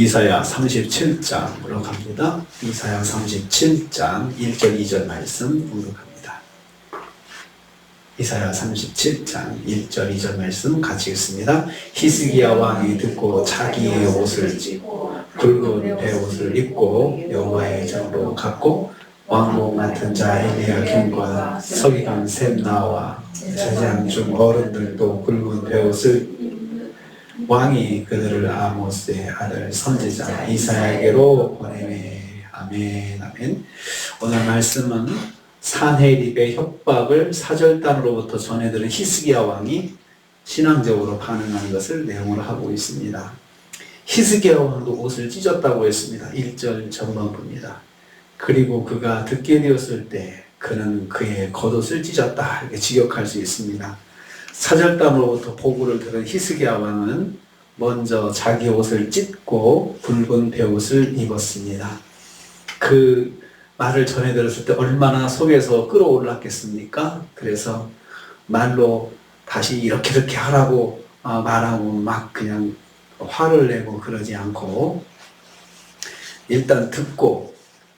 이사야 37장으로 갑니다. 이사야 37장 1절 2절 말씀 공독합니다. 이사야 37장 1절 2절 말씀 같이 읽습니다. 히스기야 왕이 듣고 자기의 옷을 찢고 굵은 베옷을 입고 여호와의 전으로 갔고 왕궁 맡은 자 엘리야김과 서기관 셈나와 제사장 중 어른들도 굵은 베옷을 왕이 그들을 아모스의 아들 선지자 이사야에게로 보내매. 아멘. 아멘. 오늘 말씀은 산헤립의 협박을 사절단으로부터 전해들은 히스기야 왕이 신앙적으로 반응한 것을 내용으로 하고 있습니다. 히스기야 왕도 옷을 찢었다고 했습니다. 1절 전반부입니다. 그리고 그가 듣게 되었을 때 그는 그의 겉옷을 찢었다 이렇게 직역할 수 있습니다. 사절단으로부터 보고를 들은 히스기야 왕은 먼저 자기 옷을 찢고 붉은 베옷을 입었습니다. 그 말을 전해 들었을 때 얼마나 속에서 끌어올랐겠습니까? 그래서 말로 다시 이렇게 하라고 말하고 막 그냥 화를 내고 그러지 않고 일단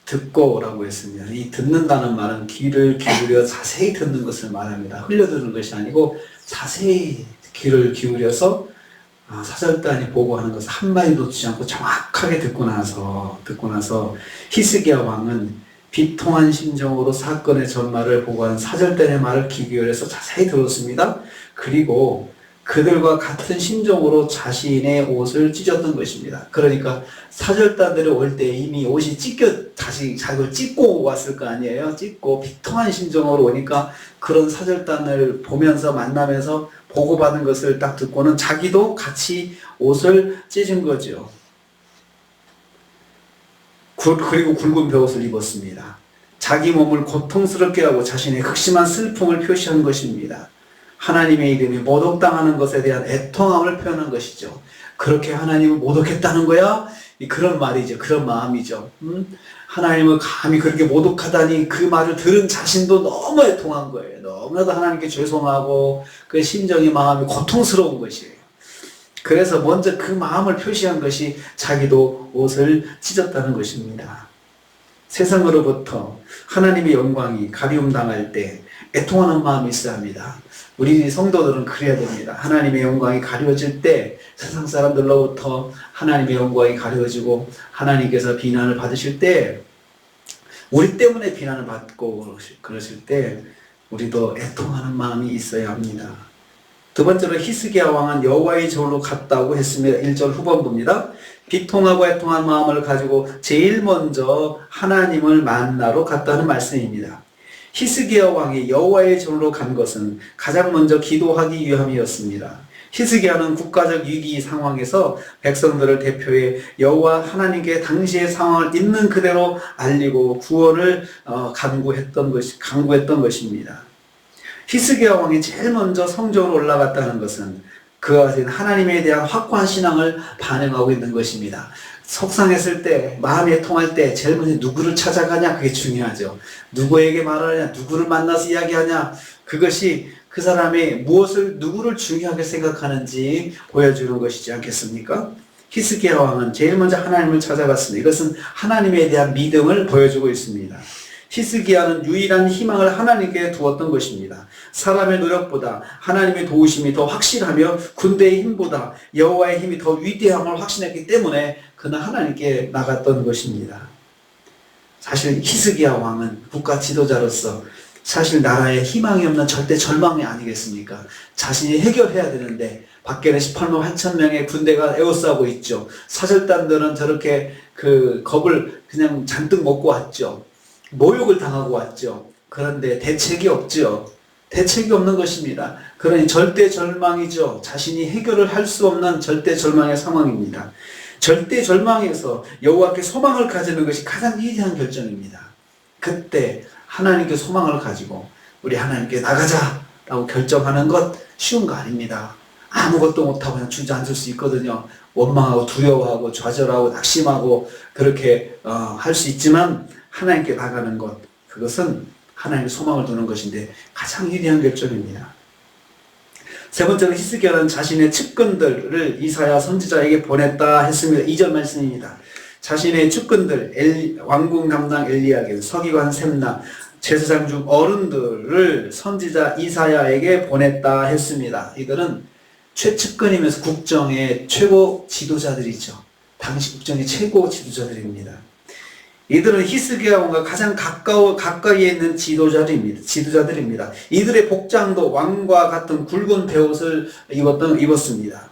듣고라고 했습니다. 이 듣는다는 말은 귀를 기울여 자세히 듣는 것을 말합니다. 흘려듣는 것이 아니고 자세히 귀를 기울여서 사절단이 보고하는 것을 한마디 놓치지 않고 정확하게 듣고 나서 히스기야 왕은 비통한 심정으로 사건의 전말을 보고하는 사절단의 말을 귀 기울여서 자세히 들었습니다. 그리고 그들과 같은 심정으로 자신의 옷을 찢었던 것입니다. 그러니까 사절단들이 올 때 이미 옷이 자기를 찢고 왔을 거 아니에요. 찢고 비통한 심정으로 오니까 그런 사절단을 보면서 만나면서 보고받은 것을 딱 듣고는 자기도 같이 옷을 찢은 거죠. 그리고 굵은 베옷을 입었습니다. 자기 몸을 고통스럽게 하고 자신의 극심한 슬픔을 표시한 것입니다. 하나님의 이름이 모독당하는 것에 대한 애통함을 표현한 것이죠. 그렇게 하나님을 모독했다는 거야? 그런 말이죠. 그런 마음이죠. 하나님을 감히 그렇게 모독하다니 그 말을 들은 자신도 너무 애통한 거예요. 너무나도 하나님께 죄송하고 그 심정이 마음이 고통스러운 것이에요. 그래서 먼저 그 마음을 표시한 것이 자기도 옷을 찢었다는 것입니다. 세상으로부터 하나님의 영광이 가리움당할 때 애통하는 마음이 있어야 합니다. 우리 성도들은 그래야 됩니다. 하나님의 영광이 가려질 때 세상 사람들로부터 하나님의 영광이 가려지고 하나님께서 비난을 받으실 때 우리 때문에 비난을 받고 그러실 때 우리도 애통하는 마음이 있어야 합니다. 두 번째로 히스기야 왕은 여호와의 전으로 갔다고 했습니다. 1절 후반부입니다. 비통하고 애통한 마음을 가지고 제일 먼저 하나님을 만나러 갔다는 말씀입니다. 히스기야 왕이 여호와의 전으로 간 것은 가장 먼저 기도하기 위함이었습니다. 히스기야는 국가적 위기 상황에서 백성들을 대표해 여호와 하나님께 당시의 상황을 있는 그대로 알리고 구원을 간구했던 것입니다. 히스기야 왕이 제일 먼저 성전으로 올라갔다는 것은 그가 가진 하나님에 대한 확고한 신앙을 반영하고 있는 것입니다. 속상했을 때, 마음이 통할 때 제일 먼저 누구를 찾아가냐 그게 중요하죠. 누구에게 말하냐, 누구를 만나서 이야기하냐 그것이 그 사람이 누구를 중요하게 생각하는지 보여주는 것이지 않겠습니까? 히스기야 왕은 제일 먼저 하나님을 찾아갔습니다. 이것은 하나님에 대한 믿음을 보여주고 있습니다. 히스기야는 유일한 희망을 하나님께 두었던 것입니다. 사람의 노력보다 하나님의 도우심이 더 확실하며 군대의 힘보다 여호와의 힘이 더 위대함을 확신했기 때문에 그는 하나님께 나갔던 것입니다. 사실 히스기야 왕은 국가 지도자로서 사실 나라에 희망이 없는 절대 절망이 아니겠습니까? 자신이 해결해야 되는데 밖에는 18만 8천 명의 군대가 에워싸고 있죠. 사절단들은 저렇게 겁을 그냥 잔뜩 먹고 왔죠. 모욕을 당하고 왔죠. 그런데 대책이 없죠. 대책이 없는 것입니다. 그러니 절대 절망이죠. 자신이 해결을 할 수 없는 절대 절망의 상황입니다. 절대 절망에서 여호와께 소망을 가지는 것이 가장 위대한 결정입니다. 그때 하나님께 소망을 가지고 우리 하나님께 나가자라고 결정하는 것 쉬운 거 아닙니다. 아무것도 못하고 그냥 주저앉을 수 있거든요. 원망하고 두려워하고 좌절하고 낙심하고 그렇게 할 수 있지만 하나님께 나가는 것, 그것은 하나님의 소망을 두는 것인데 가장 위대한 결정입니다. 세 번째로 히스기야는 자신의 측근들을 이사야 선지자에게 보냈다 했습니다. 2절 말씀입니다. 자신의 측근들, 왕궁 담당 엘리야kim, 서기관 셈나, 제사장 중 어른들을 선지자 이사야에게 보냈다 했습니다. 이들은 최측근이면서 국정의 최고 지도자들이죠. 당시 국정의 최고 지도자들입니다. 이들은 히스기야 왕과 가장 가까이에 있는 지도자들입니다. 이들의 복장도 왕과 같은 굵은 베옷을 입었습니다.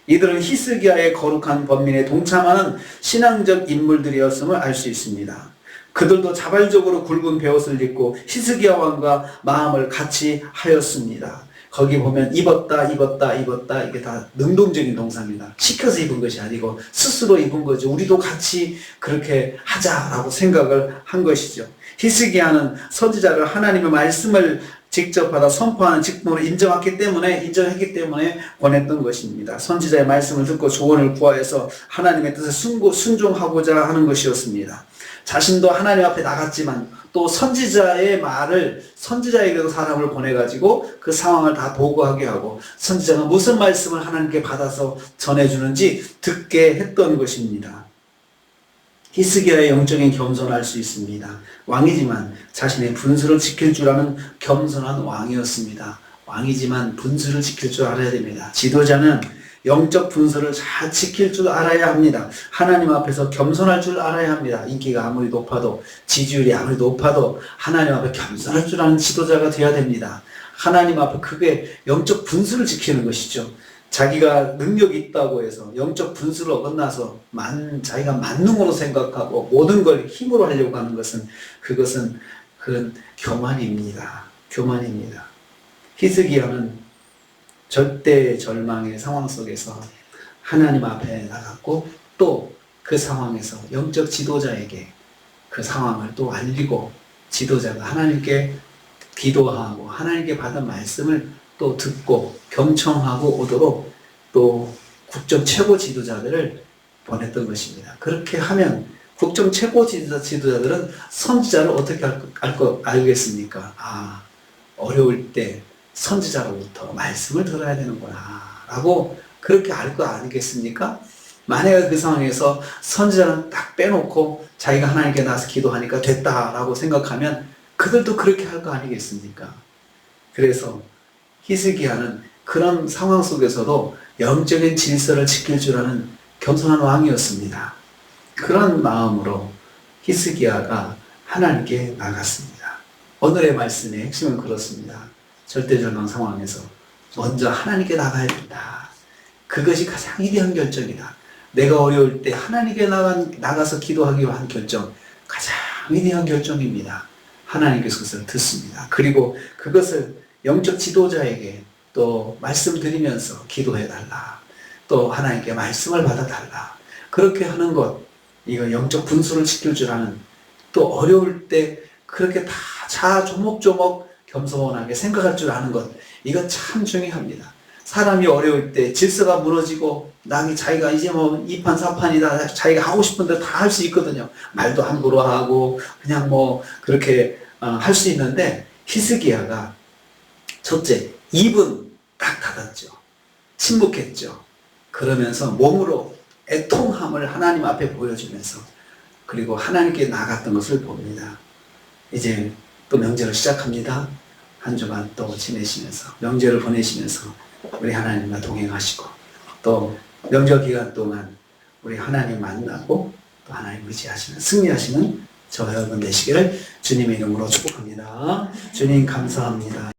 이들은 히스기야의 거룩한 번민에 동참하는 신앙적 인물들이었음을 알 수 있습니다. 그들도 자발적으로 굵은 베옷을 입고 히스기야 왕과 마음을 같이 하였습니다. 거기 보면 입었다 이게 다 능동적인 동사입니다. 시켜서 입은 것이 아니고 스스로 입은 거죠. 우리도 같이 그렇게 하자라고 생각을 한 것이죠. 히스기야는 선지자를 하나님의 말씀을 직접 받아 선포하는 직분으로 인정했기 때문에 보냈던 것입니다. 선지자의 말씀을 듣고 조언을 구하여서 하나님의 뜻에 순종하고자 하는 것이었습니다. 자신도 하나님 앞에 나갔지만 또 선지자에게도 사람을 보내가지고 그 상황을 다 보고하게 하고 선지자가 무슨 말씀을 하나님께 받아서 전해주는지 듣게 했던 것입니다. 히스기야의 영적인 겸손을 알 수 있습니다. 왕이지만 자신의 분수를 지킬 줄 아는 겸손한 왕이었습니다. 왕이지만 분수를 지킬 줄 알아야 됩니다. 지도자는 영적 분수를 잘 지킬 줄 알아야 합니다. 하나님 앞에서 겸손할 줄 알아야 합니다. 인기가 아무리 높아도, 지지율이 아무리 높아도 하나님 앞에 겸손할 줄 아는 지도자가 되어야 됩니다. 하나님 앞에 그게 영적 분수를 지키는 것이죠. 자기가 능력이 있다고 해서 영적 분수를 어긋나서 자기가 만능으로 생각하고 모든 걸 힘으로 하려고 하는 것은 그건 교만입니다. 교만입니다. 히스기야는 절대 절망의 상황 속에서 하나님 앞에 나갔고 또 그 상황에서 영적 지도자에게 그 상황을 또 알리고 지도자가 하나님께 기도하고 하나님께 받은 말씀을 또 듣고 경청하고 오도록 또 국정 최고 지도자들을 보냈던 것입니다. 그렇게 하면 국정 최고 지도자들은 선지자를 어떻게 알겠습니까? 어려울 때 선지자로부터 말씀을 들어야 되는구나 라고 그렇게 알 거 아니겠습니까? 만약에 그 상황에서 선지자는 딱 빼놓고 자기가 하나님께 나서 기도하니까 됐다라고 생각하면 그들도 그렇게 할 거 아니겠습니까? 그래서 히스기야는 그런 상황 속에서도 영적인 질서를 지킬 줄 아는 겸손한 왕이었습니다. 그런 마음으로 히스기야가 하나님께 나갔습니다. 오늘의 말씀의 핵심은 그렇습니다. 절대절망 상황에서 먼저 하나님께 나가야 된다. 그것이 가장 위대한 결정이다. 내가 어려울 때 하나님께 나가서 기도하기 위한 결정, 가장 위대한 결정입니다. 하나님께서 그것을 듣습니다. 그리고 그것을 영적 지도자에게 또 말씀드리면서 기도해달라. 또 하나님께 말씀을 받아달라. 그렇게 하는 것, 이거 영적 분수를 지킬 줄 아는, 또 어려울 때 그렇게 다 조목조목 겸손하게 생각할 줄 아는 것, 이거 참 중요합니다. 사람이 어려울 때 질서가 무너지고 자기가 이제 뭐 2판 4판이다 자기가 하고 싶은 대로 다 할 수 있거든요. 말도 함부로 하고 그냥 뭐 그렇게 할 수 있는데 히스기야가 첫째 입은 딱 닫았죠. 침묵했죠. 그러면서 몸으로 애통함을 하나님 앞에 보여주면서 그리고 하나님께 나갔던 것을 봅니다. 이제 또 명절을 시작합니다. 한 주간 또 지내시면서 명절을 보내시면서 우리 하나님과 동행하시고 또 명절 기간 동안 우리 하나님 만나고 또 하나님 의지하시는 승리하시는 저와 여러분 되시기를 주님의 이름으로 축복합니다. 주님 감사합니다.